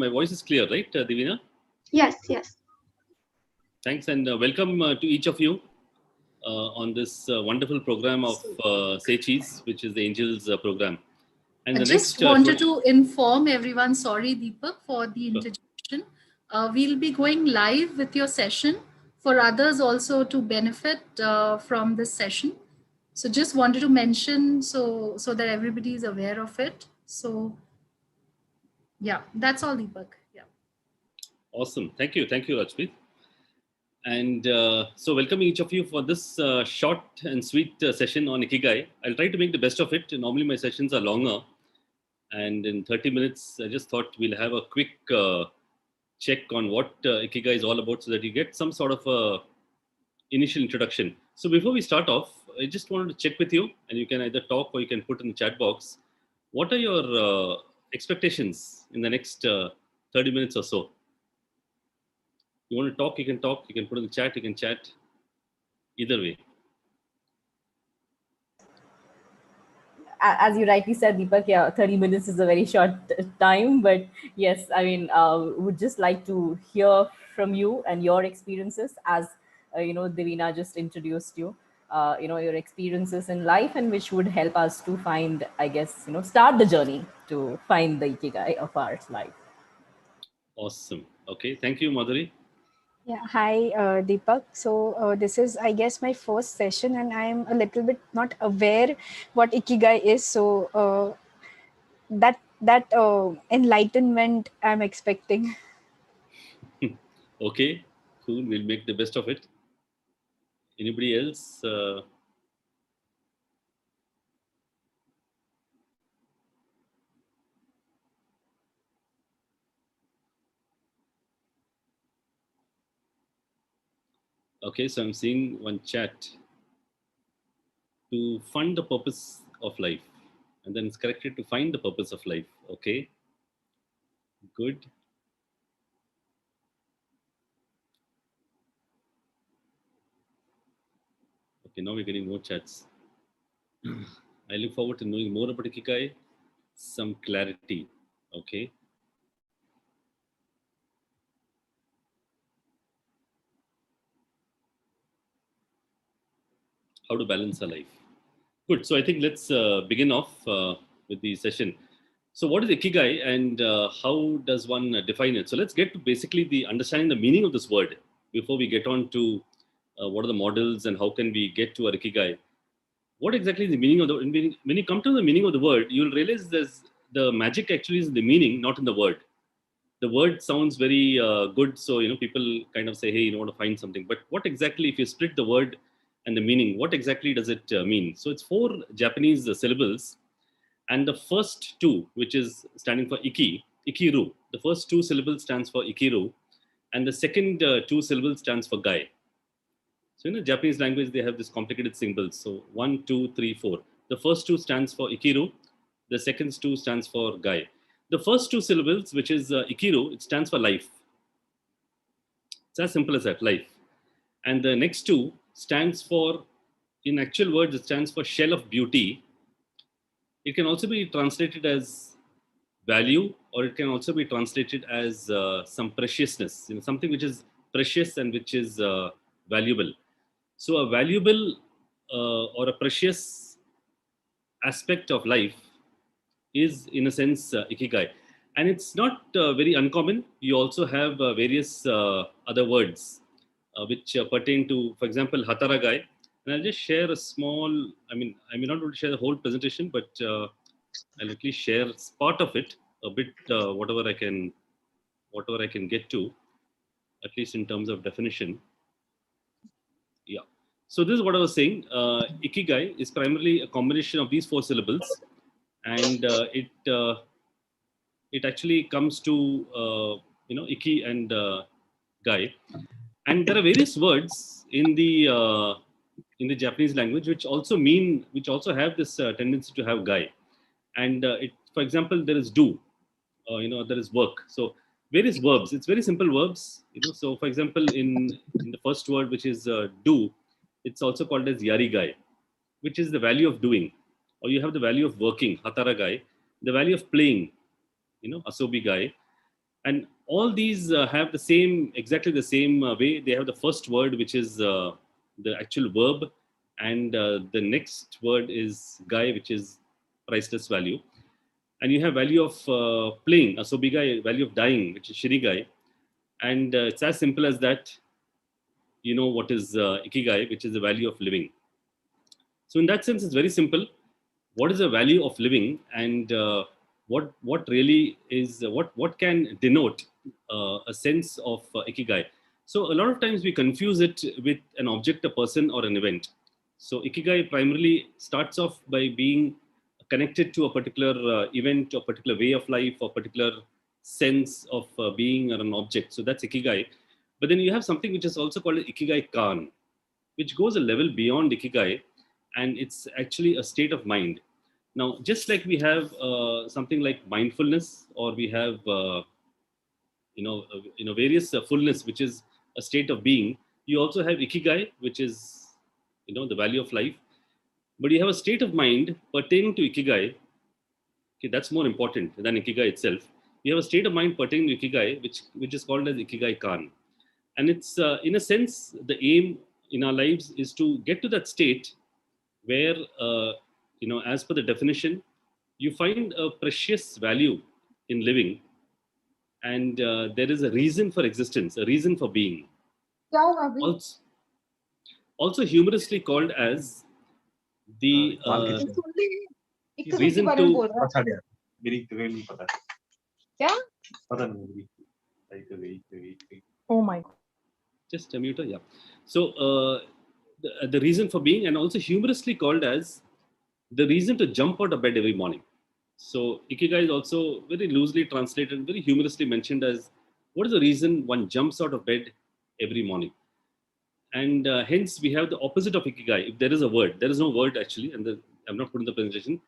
My voice is clear, right, Divina? Yes, yes. Thanks, and welcome to each of you on this wonderful program of Say Cheese, which is the Angels program. And I the just next wanted to inform everyone, sorry Deepak for the interjection. We'll be going live with your session for others also to benefit from this session. So just wanted to mention so that everybody is aware of it. So yeah, that's all, Deepak. Yeah. Awesome. Thank you, Rajpreet. And so welcoming each of you for this short and sweet session on Ikigai. I'll try to make the best of it. Normally my sessions are longer. And in 30 minutes, I just thought we'll have a quick check on what Ikigai is all about so that you get some sort of a initial introduction. So before we start off, I just wanted to check with you, and you can either talk or you can put in the chat box. What are your expectations in the next 30 minutes or so? You want to talk, you can talk. You can put in the chat, you can chat. Either way. As you rightly said, Deepak, yeah, 30 minutes is a very short time. But yes, I mean, would just like to hear from you and your experiences as, Divina just introduced you, your experiences in life, and which would help us to find, I guess, start the journey to find the Ikigai of our life. Awesome. Okay. Thank you, Madhuri. Yeah, hi Deepak. So this is, I guess, my first session, and I'm a little bit not aware what Ikigai is. So that enlightenment I'm expecting. Okay, cool. We'll make the best of it. Anybody else? Okay, so I'm seeing one chat. To fund the purpose of life. And then it's corrected to find the purpose of life. Okay. Good. Okay, now we're getting more chats. I look forward to knowing more about Ikigai. Some clarity. Okay. How to balance our life. Good. So I think let's begin off with the session. So what is Ikigai and how does one define it? So let's get to basically the understanding the meaning of this word before we get on to what are the models and how can we get to our Ikigai. What exactly is the meaning of the word? When you come to the meaning of the word, you'll realize there's the magic actually is in the meaning, not in the word. The word sounds very good, so people kind of say, "Hey, you want to find something." But what exactly, if you split the word and the meaning, what exactly does it mean? So it's 4 Japanese syllables, and the first 2, which is standing for ikiru. The first 2 syllables stands for ikiru, and the second 2 syllables stands for gai. So in the Japanese language, they have this complicated symbols. So 1, 2, 3, 4. The first 2 stands for ikiru. The second 2 stands for gai. The first 2 syllables, which is ikiru, it stands for life. It's as simple as that, life. And the next 2 stands for, in actual words, it stands for shell of beauty. It can also be translated as value, or it can also be translated as some preciousness, something which is precious and which is valuable. So a valuable or a precious aspect of life is, in a sense, Ikigai. And it's not very uncommon. You also have various other words which pertain to, for example, Hataragai. And I'll just share a small, I may not be able to share the whole presentation, but I'll at least share part of it, a bit, whatever I can get to, at least in terms of definition. Yeah. So this is what I was saying. Ikigai is primarily a combination of these 4 syllables, and it actually comes to iki and gai, and there are various words in the Japanese language which also have this tendency to have gai, and for example, there is do, there is work. So various verbs. It's very simple verbs. So for example, in the first word, which is do, it's also called as yarigai, which is the value of doing, or you have the value of working, hataragai, the value of playing, asobigai, And all these have exactly the same way. They have the first word, which is the actual verb, and the next word is gai, which is priceless value. And you have value of playing, asobigai, value of dying, which is shirigai. And it's as simple as that. You know what is ikigai, which is the value of living. So in that sense, it's very simple. What is the value of living, and what really is what can denote a sense of ikigai? So a lot of times we confuse it with an object, a person, or an event. So ikigai primarily starts off by being connected to a particular event, or particular way of life, or particular sense of being, or an object. So that's ikigai. But then you have something which is also called ikigai kan, which goes a level beyond ikigai, and it's actually a state of mind. Now, just like we have something like mindfulness, or we have various fullness, which is a state of being, you also have ikigai, which is the value of life. But you have a state of mind pertaining to ikigai. Okay, that's more important than ikigai itself. You have a state of mind pertaining to ikigai, which is called as ikigai kan. And it's in a sense, the aim in our lives is to get to that state where as per the definition, you find a precious value in living, and there is a reason for existence, a reason for being. Also, also humorously called as the reason to Oh my God. just a mute. Yeah. So the reason for being, and also humorously called as the reason to jump out of bed every morning. So ikigai is also very loosely translated, very humorously mentioned as what is the reason one jumps out of bed every morning. And hence we have the opposite of ikigai. If there is a word, there is no word actually, and I'm not putting the presentation.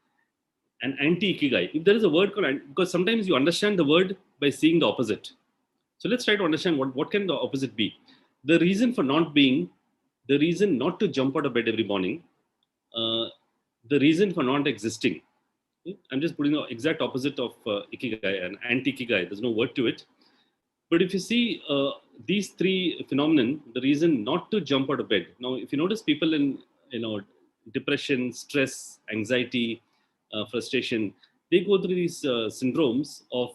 An anti-ikigai. If there is a word called, because sometimes you understand the word by seeing the opposite. So let's try to understand what can the opposite be. The reason for not being, the reason not to jump out of bed every morning, uh, the reason for not existing. Okay? I'm just putting the exact opposite of ikigai and anti-ikigai. There's no word to it. But if you see these three phenomenon, the reason not to jump out of bed. Now, if you notice people in depression, stress, anxiety, frustration, they go through these syndromes of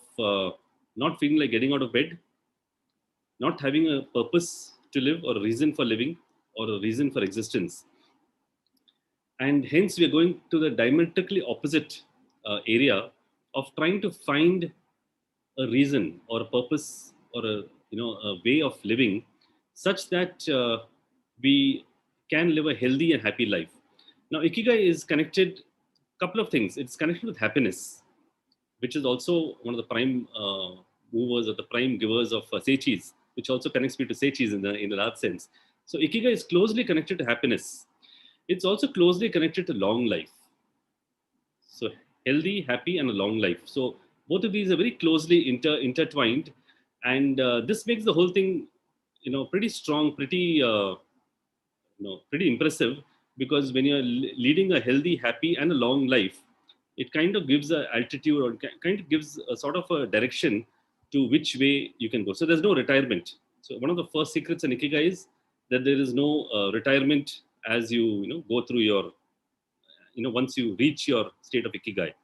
not feeling like getting out of bed, not having a purpose to live, or a reason for living, or a reason for existence. And hence we are going to the diametrically opposite area of trying to find a reason or a purpose, or a way of living, such that we can live a healthy and happy life. Now ikigai is connected couple of things. It's connected with happiness, which is also one of the prime movers, or the prime givers of seichis, which also connects me to seichis in the large sense. So ikigai is closely connected to happiness. It's also closely connected to long life. So healthy, happy, and a long life. So both of these are very closely intertwined, and this makes the whole thing, pretty strong, pretty impressive. Because when you're leading a healthy, happy, and a long life, it kind of gives a altitude, or kind of gives a sort of a direction to which way you can go. So there's no retirement. So one of the first secrets in ikigai is that there is no retirement as you go through your once you reach your state of ikigai.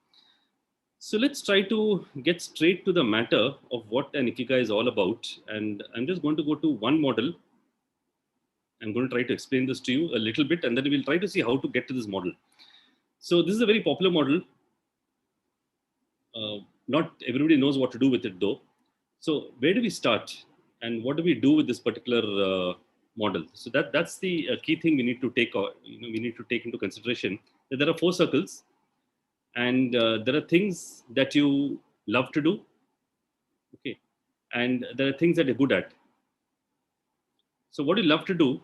So let's try to get straight to the matter of what an ikigai is all about. And I'm just going to go to one model. I'm going to try to explain this to you a little bit, and then we'll try to see how to get to this model. So this is a very popular model. Not everybody knows what to do with it though. So where do we start, and what do we do with this particular model? So that's the key thing we need to take, we need to take into consideration, that there are 4 circles, and there are things that you love to do, okay, and there are things that you're good at. So what you love to do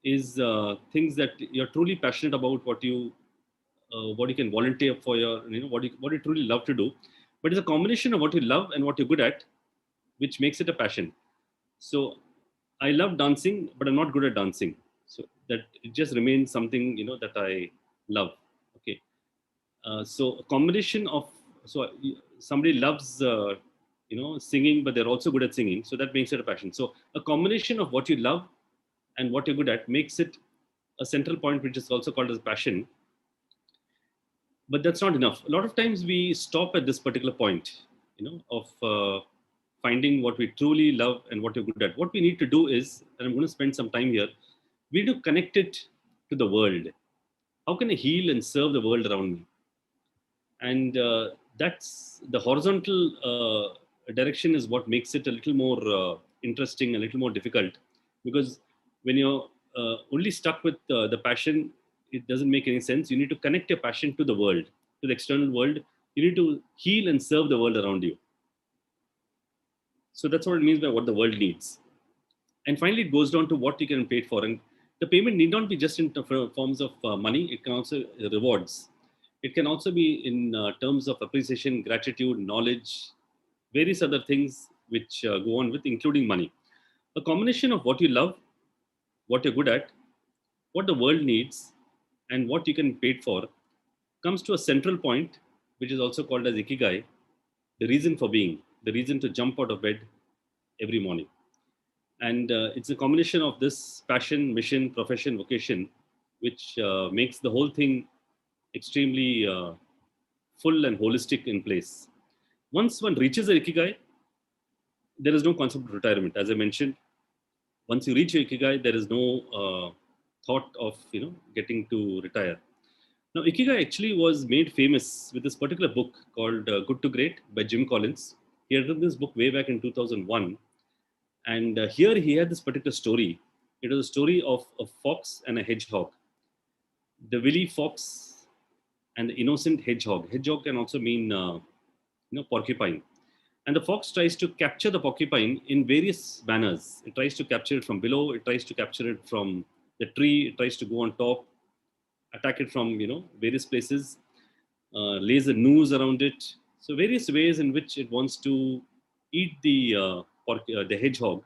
is things that you're truly passionate about, what you can volunteer for, your what you truly love to do. But it's a combination of what you love and what you're good at, which makes it a passion. So I love dancing, but I'm not good at dancing. So that it just remains something that I love. Okay. So a combination of, so somebody loves singing, but they're also good at singing. So that makes it a passion. So a combination of what you love and what you're good at makes it a central point, which is also called as passion. But that's not enough. A lot of times we stop at this particular point, of finding what we truly love and what you're good at. What we need to do is, and I'm going to spend some time here, we need to connect it to the world. How can I heal and serve the world around me? And that's the horizontal direction is what makes it a little more interesting, a little more difficult, because when you're only stuck with the passion, it doesn't make any sense. You need to connect your passion to the world, to the external world. You need to heal and serve the world around you. So that's what it means by what the world needs. And finally, it goes down to what you can pay for. And the payment need not be just in forms of money. It can also rewards. It can also be in terms of appreciation, gratitude, knowledge, various other things which go on with, including money. A combination of what you love, what you're good at, what the world needs, and what you can pay for comes to a central point, which is also called as ikigai, the reason for being, the reason to jump out of bed every morning. And it's a combination of this passion, mission, profession, vocation, which makes the whole thing extremely full and holistic in place. Once one reaches a ikigai, there is no concept of retirement. As I mentioned, once you reach your ikigai, there is no thought of getting to retire. Now, ikigai actually was made famous with this particular book called Good to Great by Jim Collins. He had written this book way back in 2001. And here he had this particular story. It was a story of a fox and a hedgehog. The wily fox and the innocent hedgehog. Hedgehog can also mean, porcupine. And the fox tries to capture the porcupine in various manners. It tries to capture it from below. It tries to capture it from the tree. It tries to go on top, attack it from, various places, lays a noose around it. So various ways in which it wants to eat the hedgehog.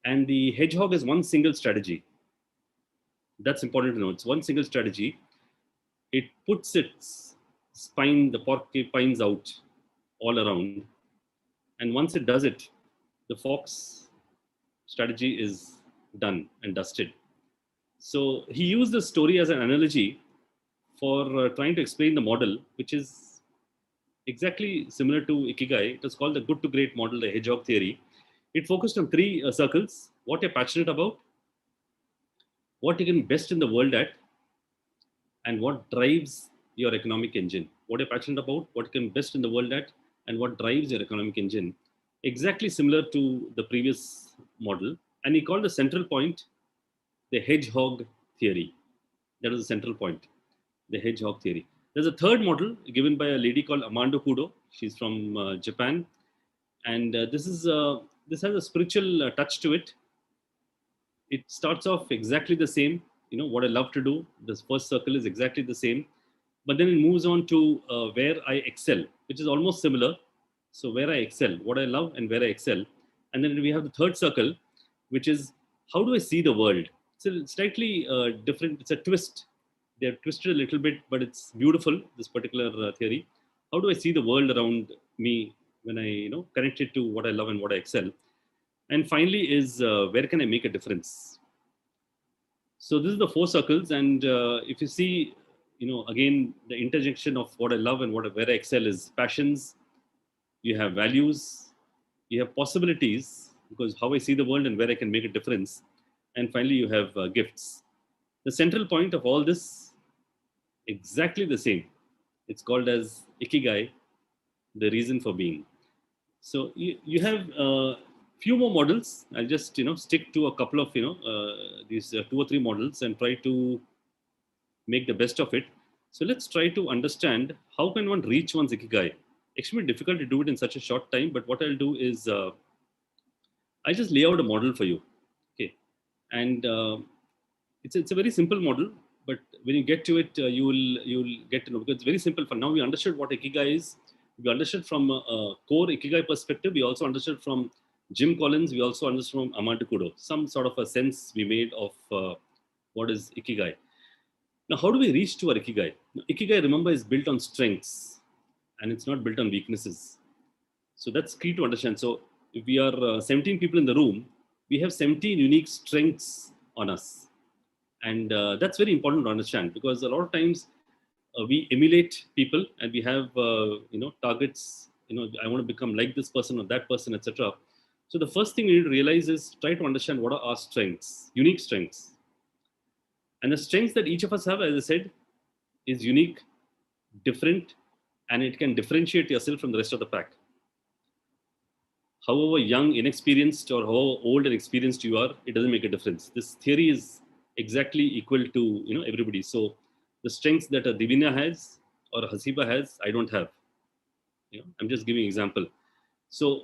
And the hedgehog has one single strategy. That's important to know. It's one single strategy. It puts its spine, the porcupines out all around. And once it does it, the fox strategy is done and dusted. So he used the story as an analogy for trying to explain the model, which is exactly similar to Ikigai. It was called the good to great model, the hedgehog theory. It focused on three circles: what you're passionate about, what you can best in the world at, and what drives your economic engine. What you're passionate about, what you can best in the world at, and what drives your economic engine. Exactly similar to the previous model. And he called the central point the hedgehog theory. That was the central point, the hedgehog theory. There's a third model given by a lady called Amanda Kudo. She's from Japan. And this has a spiritual touch to it. It starts off exactly the same. What I love to do. This first circle is exactly the same, but then it moves on to where I excel, which is almost similar. So where I excel, what I love, and where I excel, and then we have the third circle, which is how do I see the world. So it's slightly different. It's a twist. They're twisted a little bit, but it's beautiful. This particular theory. How do I see the world around me when I connect it to what I love and what I excel? And finally is where can I make a difference? So this is the four circles, and if you see, again, the intersection of what I love and where I excel is passions. You have values, you have possibilities, because how I see the world and where I can make a difference, and finally you have gifts. The central point of all this, exactly the same. It's called as ikigai, the reason for being. So you have few more models. I'll just stick to a couple of these 2 or 3 models and try to make the best of it. So let's try to understand how can one reach one's ikigai. Extremely difficult to do it in such a short time, but what I'll do is I'll just lay out a model for you. Okay, and it's a very simple model, but when you get to it, you'll get to know, because it's very simple. For now, we understood what ikigai is. We understood from a core ikigai perspective. We also understood from Jim Collins. We also understood from Amanda Kudo. Some sort of a sense we made of what is ikigai. Now, how do we reach to our ikigai? Now, ikigai, remember, is built on strengths, and it's not built on weaknesses. So that's key to understand. So if we are 17 people in the room, we have 17 unique strengths on us. And that's very important to understand, because a lot of times we emulate people and we have, targets, I want to become like this person or that person, etc. So the first thing we need to realize is try to understand what are our strengths, unique strengths. And the strengths that each of us have, as I said, is unique, different, and it can differentiate yourself from the rest of the pack. However young, inexperienced, or how old and experienced you are, it doesn't make a difference. This theory is exactly equal to everybody. So the strengths that a Divina has or Hasiba has, I don't have. I'm just giving example. So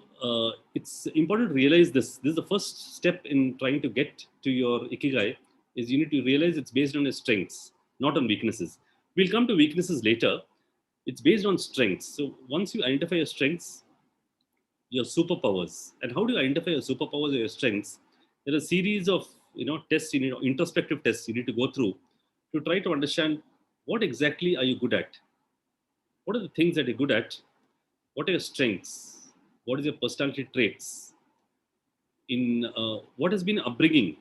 it's important to realize this. This is the first step in trying to get to your ikigai. Is you need to realize it's based on your strengths, not on weaknesses. We'll come to weaknesses later. It's based on strengths. So once you identify your strengths, your superpowers, and how do you identify your superpowers or your strengths? There are a series of tests, introspective tests you need to go through to try to understand what exactly are you good at. What are the things that you're good at? What are your strengths? What is your personality traits? In what has been upbringing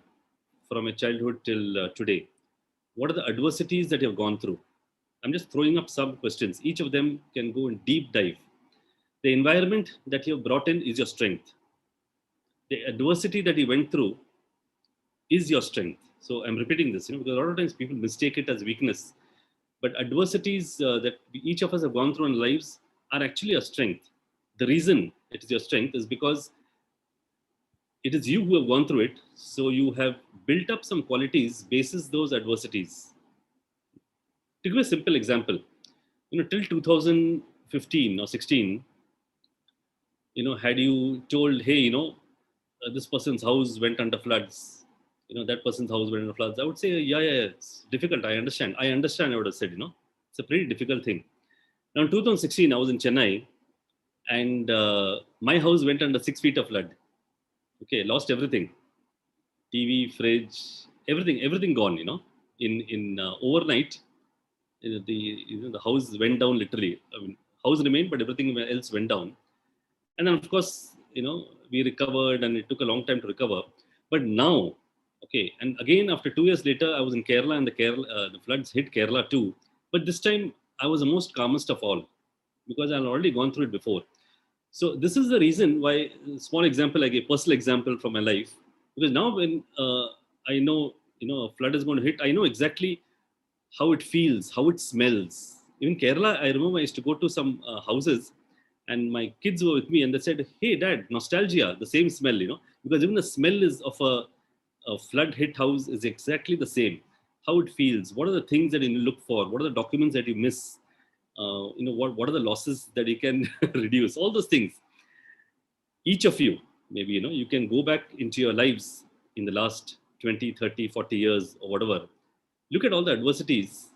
from your childhood till today? What are the adversities that you have gone through? I'm just throwing up some questions. Each of them can go in deep dive. The environment that you have brought in is your strength. The adversity that you went through is your strength. So I'm repeating this, because a lot of times people mistake it as weakness. But adversities that each of us have gone through in lives are actually a strength. The reason it is your strength is because it is you who have gone through it. So you have built up some qualities basis those adversities. To give a simple example, till 2015 or 16, had you told, hey, this person's house went under floods, that person's house went under floods, I would say, yeah, it's difficult. I understand. I would have said, it's a pretty difficult thing. Now, in 2016, I was in Chennai, and my house went under 6 feet of flood. Okay, lost everything. TV, fridge, everything gone, in overnight. The house went down literally. I mean, house remained, but everything else went down. And then, of course, we recovered, and it took a long time to recover. But now, okay, and again, after 2 years later, I was in Kerala, and the floods hit Kerala too. But this time, I was the most calmest of all, because I had already gone through it before. So this is the reason why, small example, like a personal example from my life, because now when I know, a flood is going to hit, I know exactly how it feels, how it smells. Even Kerala, I remember I used to go to some houses, and my kids were with me, and they said, "Hey, Dad, nostalgia, the same smell, because even the smell is of a flood hit house is exactly the same. How it feels, what are the things that you look for, what are the documents that you miss, what are the losses that you can reduce, all those things. Each of you, maybe, you can go back into your lives in the last 20, 30, 40 years or whatever. Look at all the adversities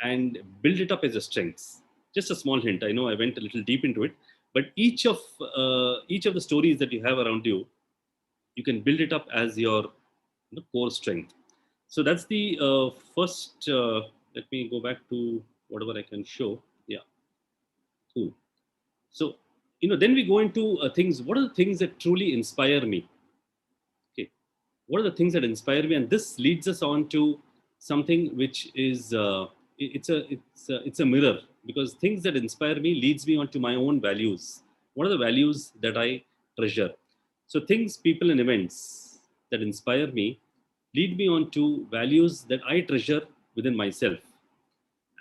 and build it up as your strengths. Just a small hint. I know I went a little deep into it, but each of the stories that you have around you, you can build it up as your core strength. So that's the first. Let me go back to whatever I can show. Yeah, cool. So then we go into things. What are the things that truly inspire me? Okay, what are the things that inspire me? And this leads us on to something which is it's a mirror, because things that inspire me leads me on to my own values. What are the values that I treasure? So things, people, and events that inspire me lead me on to values that I treasure within myself.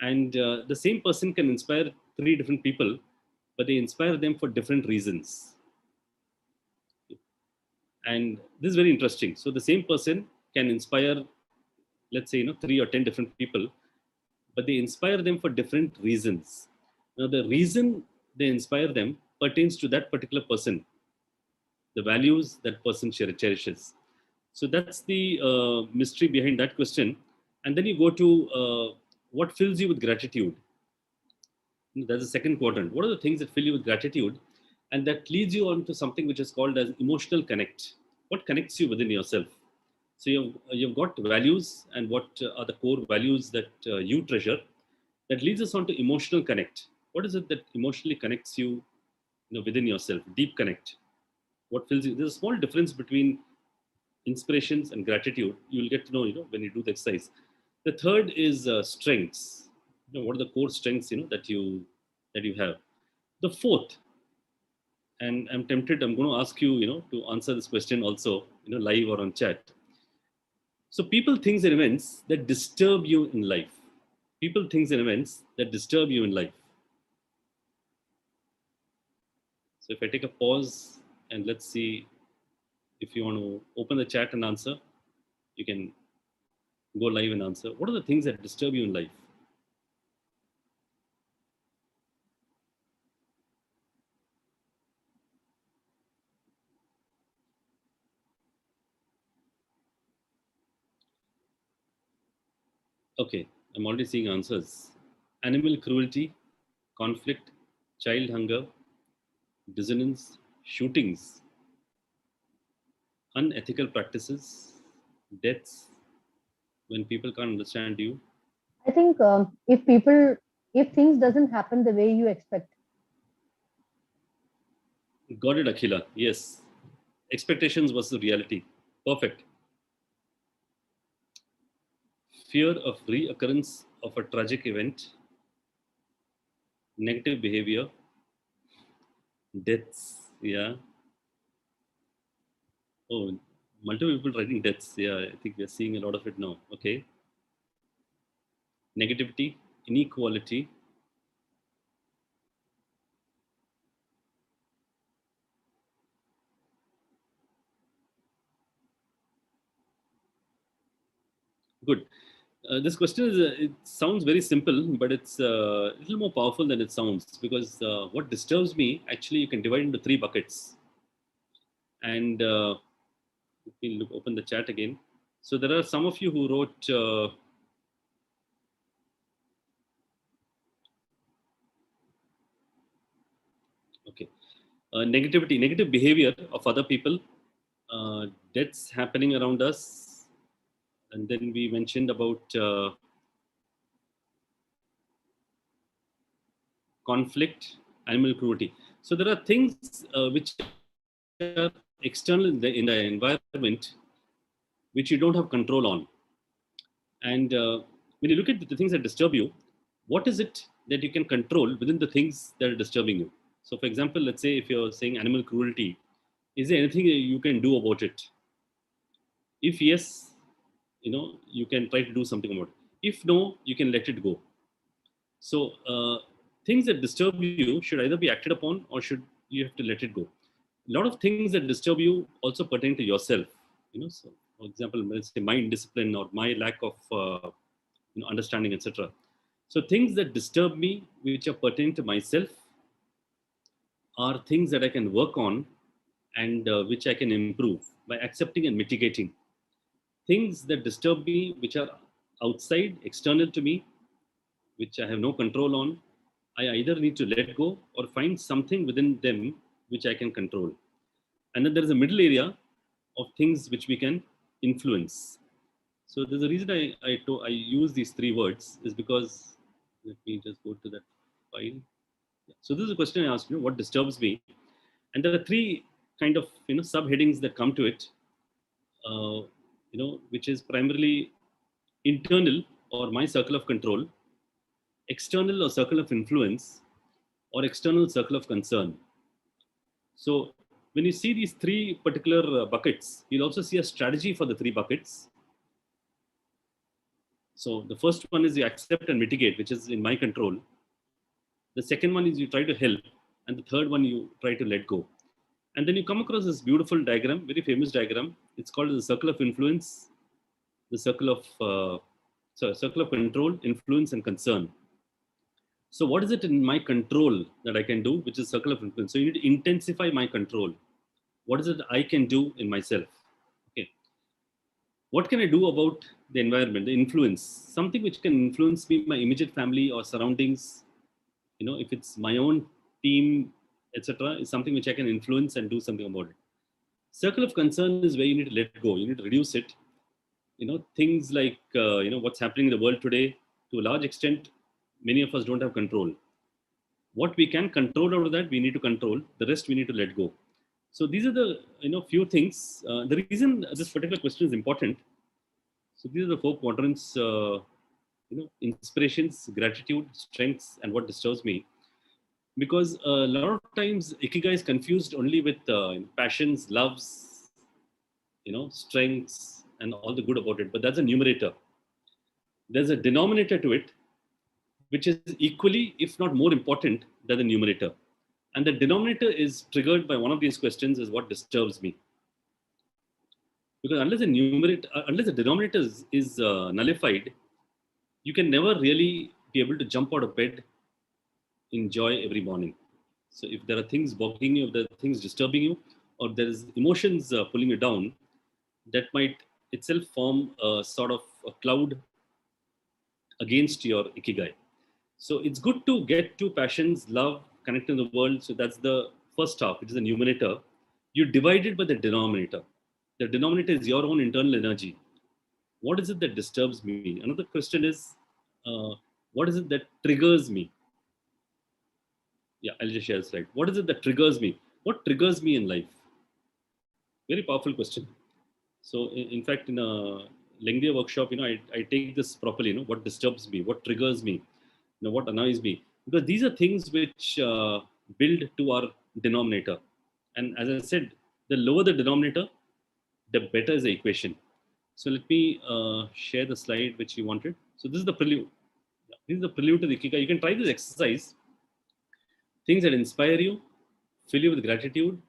And the same person can inspire three different people, but they inspire them for different reasons. And this is very interesting. So the same person can inspire, let's say, 3 or 10 different people, but they inspire them for different reasons. Now the reason they inspire them pertains to that particular person, the values that person cherishes. So that's the mystery behind that question. And then you go to what fills you with gratitude. That's the second quadrant. What are the things that fill you with gratitude? And that leads you on to something which is called as emotional connect. What connects you within yourself? So you've got values, and what are the core values that you treasure? That leads us on to emotional connect. What is it that emotionally connects you within yourself, deep connect. What fills you? There's a small difference between inspirations and gratitude. You'll get to know, when you do the exercise. The third is strengths. What are the core strengths, that you have. The fourth, and I'm tempted, I'm going to ask you, to answer this question also, live or on chat. So people, things, and events that disturb you in life. People, things, and events that disturb you in life. So if I take a pause and let's see if you want to open the chat and answer, you can go live and answer. What are the things that disturb you in life? Okay, I'm already seeing answers. Animal cruelty, conflict, child hunger, dissonance, shootings, unethical practices, deaths, when people can't understand you. I think if things doesn't happen the way you expect. Got it, Akhila. Yes. Expectations versus reality. Perfect. Fear of reoccurrence of a tragic event, negative behavior, deaths. Yeah. Oh, multiple people writing deaths. Yeah, I think we're seeing a lot of it now. Okay. Negativity, inequality, good. This question is, it sounds very simple, but it's a little more powerful than it sounds, because what disturbs me, actually, you can divide into three buckets. And let me open the chat again. So there are some of you who wrote, okay, negativity, negative behavior of other people, deaths happening around us. And then we mentioned about conflict, animal cruelty. So there are things which are external in the environment which you don't have control on. And when you look at the things that disturb you, what is it that you can control within the things that are disturbing you? So, for example, let's say if you're saying animal cruelty, is there anything that you can do about it? If yes, you can try to do something about it. If no, you can let it go. So, things that disturb you should either be acted upon or should you have to let it go. A lot of things that disturb you also pertain to yourself. So for example, let's say my indiscipline or my lack of understanding, etc. So things that disturb me, which are pertaining to myself, are things that I can work on and which I can improve by accepting and mitigating. Things that disturb me, which are outside, external to me, which I have no control on, I either need to let go or find something within them which I can control. And then there is a middle area of things which we can influence. So there's a reason I use these three words is because, let me just go to that file. So this is a question I asked, what disturbs me? And there are three kind of, subheadings that come to it, which is primarily internal or my circle of control, external or circle of influence, or external circle of concern. So when you see these three particular buckets, you'll also see a strategy for the three buckets. So the first one is you accept and mitigate, which is in my control. The second one is you try to help. And the third one, you try to let go. And then you come across this beautiful diagram, very famous diagram. It's called the circle of influence, the circle of control, influence, and concern. So what is it in my control that I can do, which is circle of influence? So you need to intensify my control. What is it I can do in myself? Okay. What can I do about the environment, the influence? Something which can influence me, my immediate family or surroundings. If it's my own team, etc., is something which I can influence and do something about it. Circle of concern is where you need to let go. You need to reduce it. Things like what's happening in the world today, to a large extent, many of us don't have control. What we can control out of that, we need to control. The rest we need to let go. So these are the few things. The reason this particular question is important. So these are the 4 quadrants. Inspirations, gratitude, strengths, and what disturbs me. Because a lot of times ikigai is confused only with passions, loves, strengths, and all the good about it. But that's a numerator. There's a denominator to it, which is equally, if not more important than the numerator. And the denominator is triggered by one of these questions: is what disturbs me. Because unless the denominator is nullified, you can never really be able to jump out of bed in joy every morning. So if there are things bogging you, if there are things disturbing you, or there is emotions pulling you down, that might itself form a sort of a cloud against your ikigai. So it's good to get to passions, love, connecting the world. So that's the first half, which is the numerator. You divide it by the denominator. The denominator is your own internal energy. What is it that disturbs me? Another question is, what is it that triggers me? Yeah, I'll just share a slide. What is it that triggers me? What triggers me in life? Very powerful question. So in fact, in a lengthier workshop, I take this properly, what disturbs me, what triggers me, what annoys me, because these are things which build to our denominator. And as I said, the lower the denominator, the better is the equation. So let me share the slide which you wanted. So this is the prelude. This is the prelude to the Ikigai. You can try this exercise. Things that inspire you, fill you with gratitude,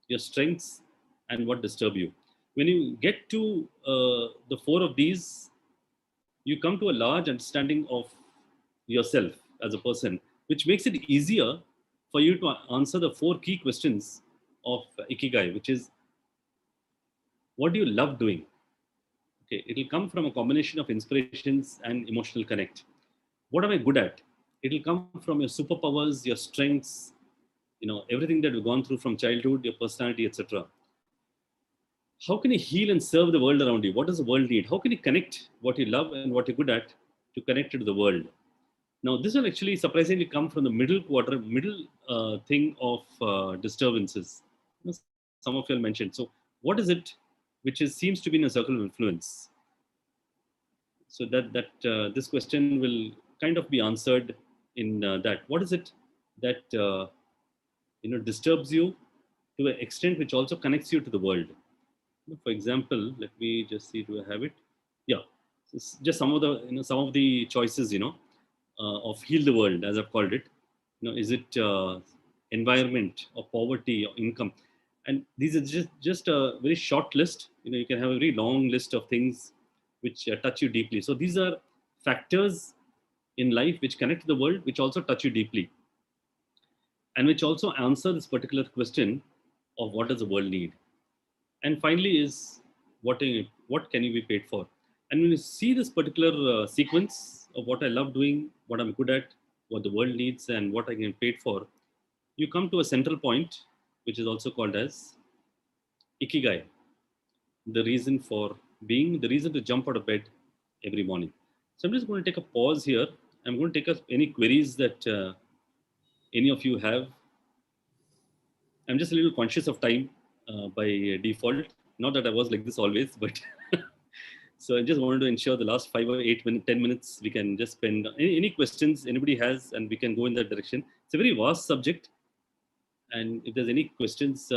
your strengths, and what disturb you. When you get to the 4 of these, you come to a large understanding of yourself as a person, which makes it easier for you to answer the 4 key questions of Ikigai, which is, what do you love doing? Okay, it will come from a combination of inspirations and emotional connect. What am I good at? It will come from your superpowers, your strengths, everything that you've gone through from childhood, your personality, etc. How can you heal and serve the world around you? What does the world need? How can you connect what you love and what you're good at to connect it to the world? Now, this will actually surprisingly come from the middle thing of disturbances. Some of you all mentioned. So, what is it which seems to be in a circle of influence? So that this question will kind of be answered in that. What is it that disturbs you to an extent which also connects you to the world? For example, let me just see, do I have it? Yeah, it's just some of the choices, of heal the world, as I've called it. Is it environment or poverty or income? And these are just a very short list. You can have a very long list of things which touch you deeply. So these are factors in life which connect to the world, which also touch you deeply, and which also answer this particular question of what does the world need. And finally is what can you be paid for? And when you see this particular sequence of what I love doing, what I'm good at, what the world needs, and what I can get paid for, you come to a central point, which is also called as Ikigai, the reason for being, the reason to jump out of bed every morning. So I'm just going to take a pause here. I'm going to take up any queries that any of you have. I'm just a little conscious of time by default. Not that I was like this always, but so I just wanted to ensure the last 5 or 8 minutes, 10 minutes, we can just spend any questions anybody has, and we can go in that direction. It's a very vast subject. And if there's any questions,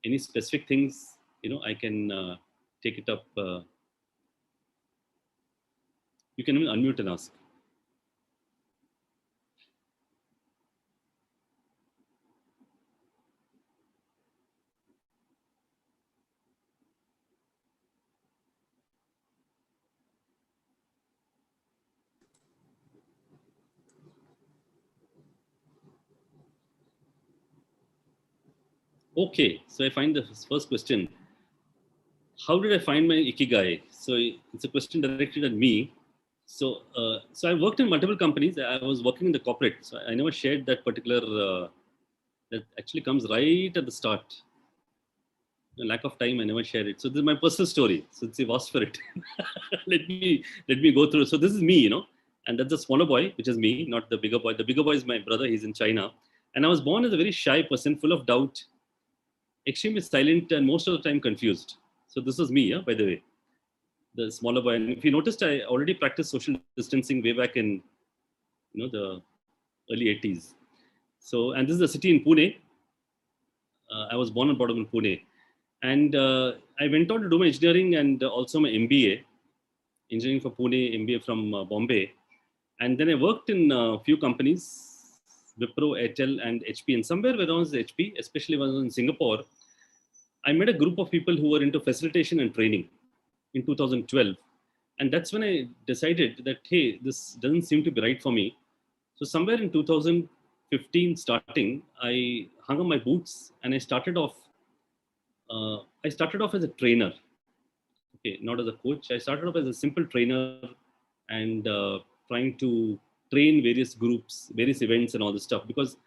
any specific things, I can take it up. You can even unmute and ask. Okay, so I find the first question. How did I find my Ikigai? So it's a question directed at me. So I worked in multiple companies. I was working in the corporate. So I never shared that particular, that actually comes right at the start. The lack of time, I never share it. So this is my personal story. So you've asked for it. let me go through. So this is me, And that's the smaller boy, which is me, not the bigger boy. The bigger boy is my brother. He's in China. And I was born as a very shy person, full of doubt, extremely silent, and most of the time confused. So this was me, yeah, by the way, the smaller boy. And if you noticed, I already practiced social distancing way back in, the early 80s. So, and this is a city in Pune. I was born and brought up in Pune. And I went on to do my engineering and also my MBA, engineering for Pune, MBA from Bombay. And then I worked in a few companies, Wipro, Airtel, and HP. And somewhere when I was HP, especially when I was in Singapore, I met a group of people who were into facilitation and training in 2012. And that's when I decided that, hey, this doesn't seem to be right for me. So somewhere in 2015 starting, I hung up my boots and I started off as a trainer. Okay, not as a coach. I started off as a simple trainer and trying to train various groups, various events, and all this stuff because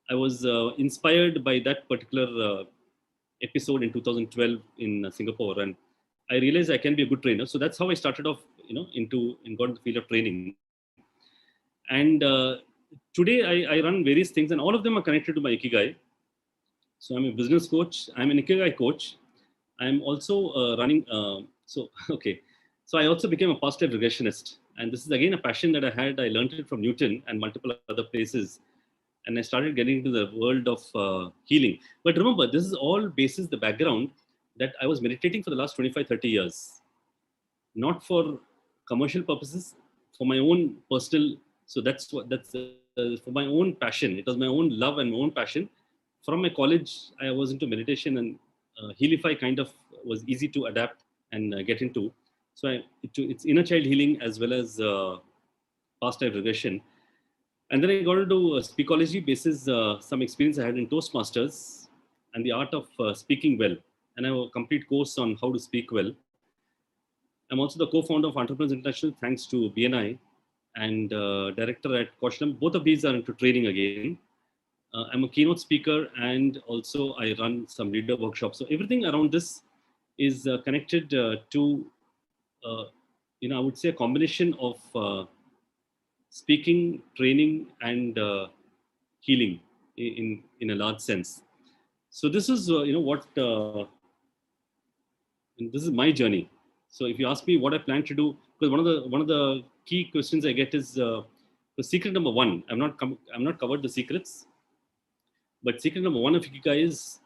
I was inspired by that particular episode in 2012 in Singapore, and I realized I can be a good trainer. So that's how I started off, got into the field of training. And today I run various things, and all of them are connected to my Ikigai. So I'm a business coach. I'm an Ikigai coach. I'm also running. Okay. So I also became a past life regressionist. And this is again a passion that I had. I learned it from Newton and multiple other places. And I started getting into the world of healing. But remember, this is all basis the background that I was meditating for the last 25, 30 years. Not for commercial purposes, for my own personal. So that's for my own passion. It was my own love and my own passion. From my college, I was into meditation, and Healify kind of was easy to adapt and get into. So it's inner child healing as well as past life regression. And then I got into Speakology basis some experience I had in Toastmasters and the art of speaking well. And I have a complete course on how to speak well. I'm also the co-founder of Entrepreneurs International, thanks to BNI, and director at Kaushlam. Both of these are into training again. I'm a keynote speaker, and also I run some leader workshops. So everything around this is connected to, I would say a combination of speaking, training, and healing in a large sense. So this is, what, this is my journey. So if you ask me what I plan to do, because one of the key questions I get is the secret number one. I'm not covered the secrets, but secret number one of Ikigai is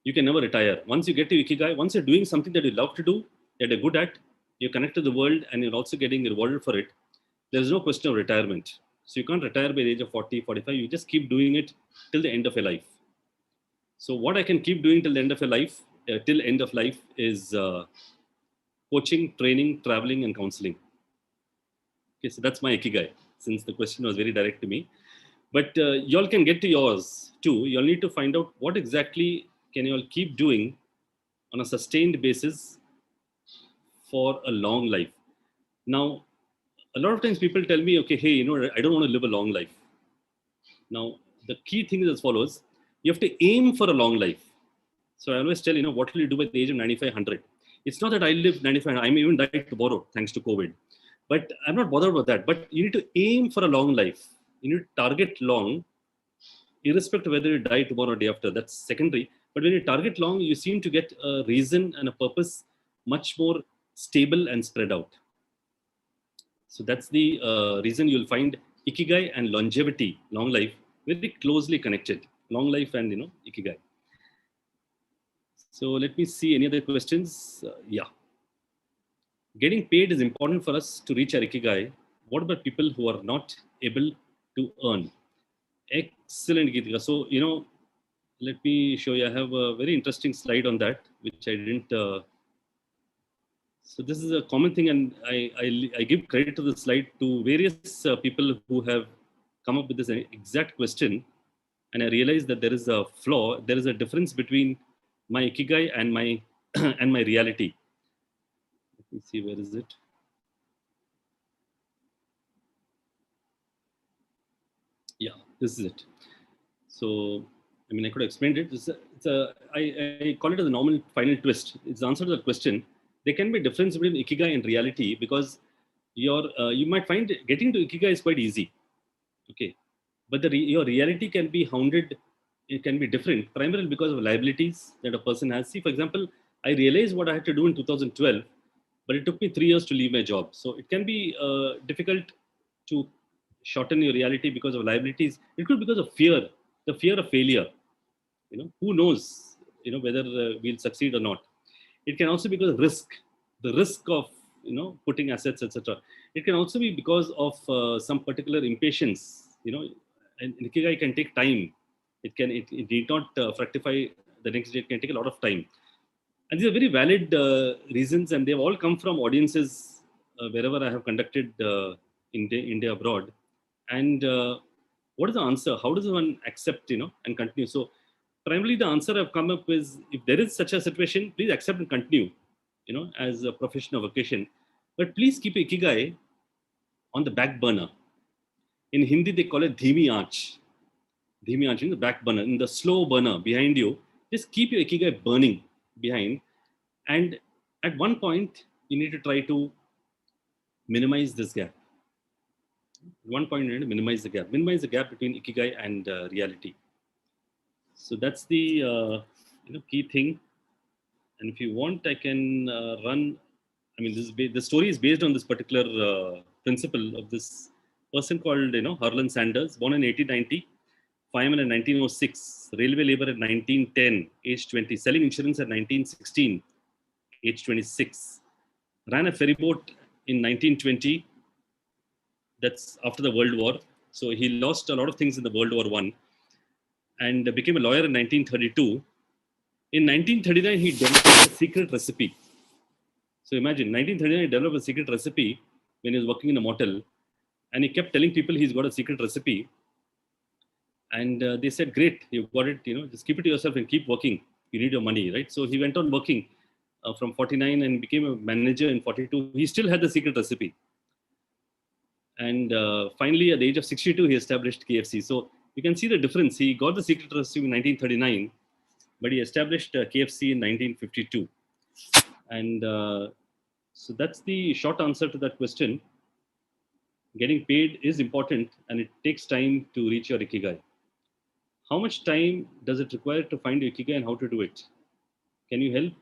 you can never retire. Once you get to Ikigai, once you're doing something that you love to do, that you're good at, you're connected to the world, and you're also getting rewarded for it, there's no question of retirement. So you can't retire by the age of 40, 45. You just keep doing it till the end of your life. So what I can keep doing till the end of your life, till end of life, is coaching, training, traveling, and counseling. Okay, so that's my Ikigai, since the question was very direct to me. But y'all can get to yours too. Y'all need to find out what exactly can y'all keep doing on a sustained basis for a long life. Now, a lot of times people tell me, okay, hey, I don't want to live a long life. Now, the key thing is as follows. You have to aim for a long life. So I always tell, what will you do by the age of 95, 100? It's not that I live 95, I may even die tomorrow, thanks to COVID. But I'm not bothered about that. But you need to aim for a long life. You need to target long, irrespective of whether you die tomorrow or day after. That's secondary. But when you target long, you seem to get a reason and a purpose much more stable and spread out. So that's the reason you'll find Ikigai and longevity, long life, very closely connected. Long life and, Ikigai. So let me see any other questions. Yeah. Getting paid is important for us to reach our Ikigai. What about people who are not able to earn? Excellent, Geetika. So, let me show you. I have a very interesting slide on that, which I didn't. So this is a common thing, and I give credit to the slide to various people who have come up with this exact question. And I realized that there is a flaw. There is a difference between my Ikigai and my and my reality. Let me see, where is it? Yeah, this is it. So, I mean, I could have explained it. I call it as a normal final twist. It's the answer to the question. There can be a difference between Ikigai and reality because you might find getting to Ikigai is quite easy. Okay, but your reality can be hounded. It can be different, primarily because of liabilities that a person has. See, for example, I realized what I had to do in 2012, but it took me 3 years to leave my job. So it can be difficult to shorten your reality because of liabilities. It could be because of fear, the fear of failure. Who knows? Whether we'll succeed or not. It can also be because of risk, the risk of putting assets, etc. It can also be because of some particular impatience. And Ikigai can take time. It need not fructify the next day. It can take a lot of time, and these are very valid reasons, and they've all come from audiences wherever I have conducted India abroad. And what is the answer? How does one accept, and continue? So primarily the answer I've come up is, if there is such a situation, please accept and continue, as a profession or vocation. But please keep Ikigai on the back burner. In Hindi, they call it dhimi aach. Dhimi aach in the back burner, in the slow burner behind you. Just keep your Ikigai burning behind. And at one point, you need to try to minimize this gap. At one point, you need to minimize the gap between Ikigai and reality. So that's the key thing. And if you want, I can run. I mean, the story is based on this particular principle of this person called Harlan Sanders, born in 1890, fireman in 1906, railway labor at 1910, age 20, selling insurance at 1916, age 26, ran a ferry boat in 1920. That's after the World War. So he lost a lot of things in the World War I, and became a lawyer in 1932. In 1939, he developed a secret recipe. So imagine, 1939, he developed a secret recipe when he was working in a motel, and he kept telling people he's got a secret recipe. And they said, "Great, you've got it. Just keep it to yourself and keep working. You need your money, right?" So he went on working from 49 and became a manager in 42. He still had the secret recipe. And finally, at the age of 62, he established KFC. So you can see the difference. He got the secret recipe in 1939, but he established KFC in 1952. And so that's the short answer to that question. Getting paid is important, and it takes time to reach your Ikigai. How much time does it require to find your Ikigai, and how to do it? Can you help?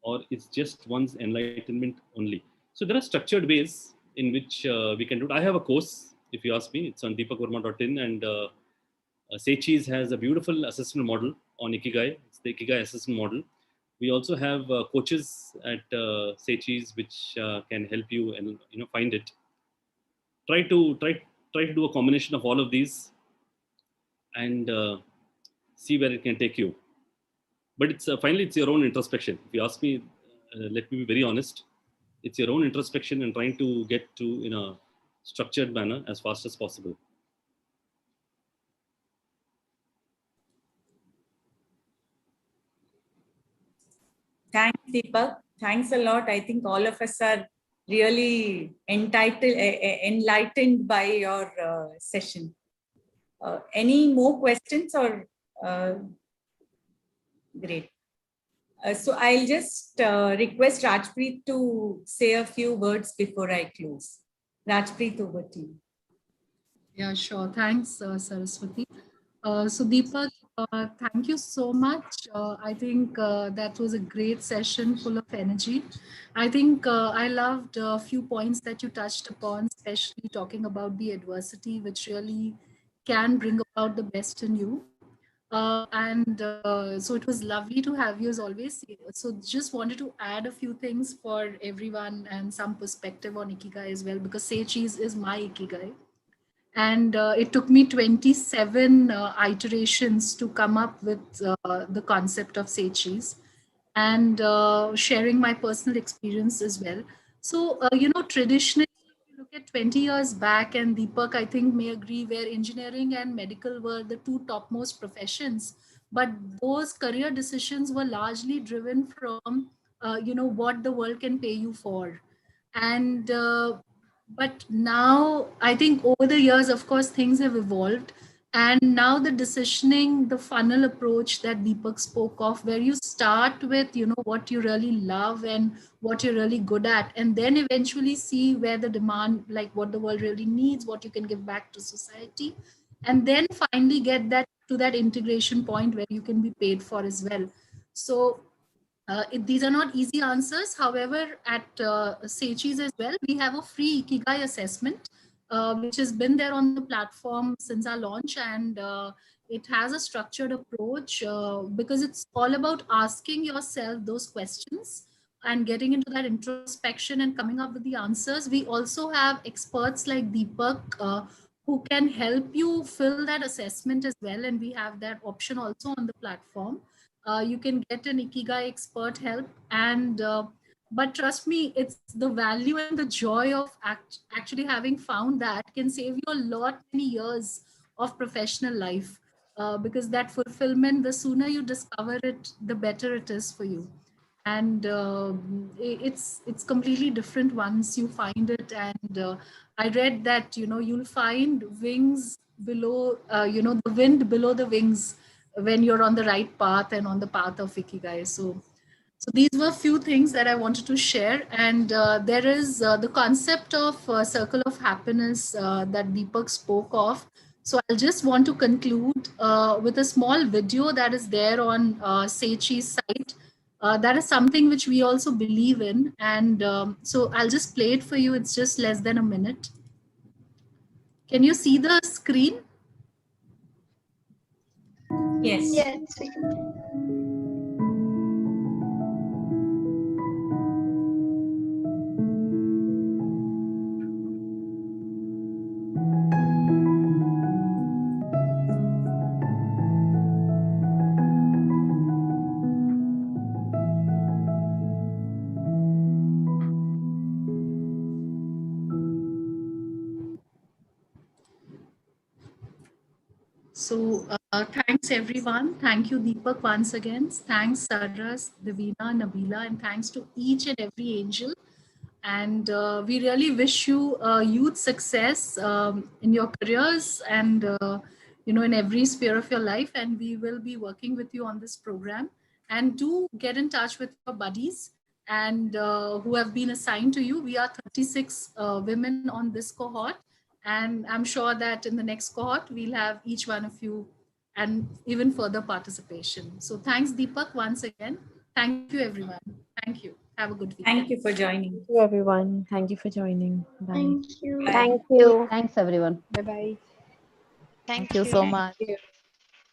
Or it's just one's enlightenment only? So there are structured ways in which we can do it. I have a course, if you ask me. It's on deepakverma.in, and Seichis has a beautiful assessment model on Ikigai. It's the Ikigai assessment model. We also have coaches at Seichis which can help you and find it. Try to do a combination of all of these, and see where it can take you. But it's finally it's your own introspection. If you ask me, let me be very honest. It's your own introspection and trying to get to in a structured manner as fast as possible. Thanks, Deepak. Thanks a lot. I think all of us are really enlightened by your session. Any more questions or? Great. So I'll just request Rajpreet to say a few words before I close. Rajpreet, over to you. Yeah, sure. Thanks, Saraswati. So Deepak, thank you so much. I think that was a great session full of energy. I think I loved a few points that you touched upon, especially talking about the adversity, which really can bring about the best in you. And so it was lovely to have you as always. So just wanted to add a few things for everyone and some perspective on Ikigai as well, because Say Cheese is my Ikigai. And it took me 27 iterations to come up with the concept of Say Cheese, and sharing my personal experience as well. So, traditionally, if you look at 20 years back, and Deepak, I think, may agree, where engineering and medical were the two topmost professions. But those career decisions were largely driven from, what the world can pay you for. And but now, I think over the years, of course, things have evolved. And now the decisioning, the funnel approach that Deepak spoke of, where you start with, what you really love and what you're really good at, and then eventually see where the demand, like what the world really needs, what you can give back to society, and then finally get that to that integration point where you can be paid for as well. So these are not easy answers. However, at Sechi's as well, we have a free Ikigai assessment, which has been there on the platform since our launch. And it has a structured approach because it's all about asking yourself those questions and getting into that introspection and coming up with the answers. We also have experts like Deepak who can help you fill that assessment as well. And we have that option also on the platform. You can get an Ikigai expert help, and but trust me, it's the value and the joy of actually having found that can save you a lot many years of professional life, because that fulfillment, the sooner you discover it, the better it is for you. And it's completely different once you find it. And I read that you'll find wings below, the wind below the wings when you're on the right path and on the path of Ikigai. So these were few things that I wanted to share. And there is the concept of circle of happiness that Deepak spoke of. So I'll just want to conclude with a small video that is there on Sechi's site. That is something which we also believe in. And so I'll just play it for you. It's just less than a minute. Can you see the screen? Yes. Yes. So thanks everyone. Thank you, Deepak, once again. Thanks, Saras, Devina, Nabila, and thanks to each and every angel. And we really wish you youth success in your careers and in every sphere of your life. And we will be working with you on this program. And do get in touch with your buddies and who have been assigned to you. We are 36 women on this cohort. And I'm sure that in the next cohort, we'll have each one of you and even further participation. So thanks, Deepak, once again. Thank you, everyone. Thank you. Have a good weekend. Thank you for joining. Thank you, everyone. Thank you for joining. Bye. Thank you. Bye. Thank you. Thanks, everyone. Bye bye. Thank you so much. Thank you.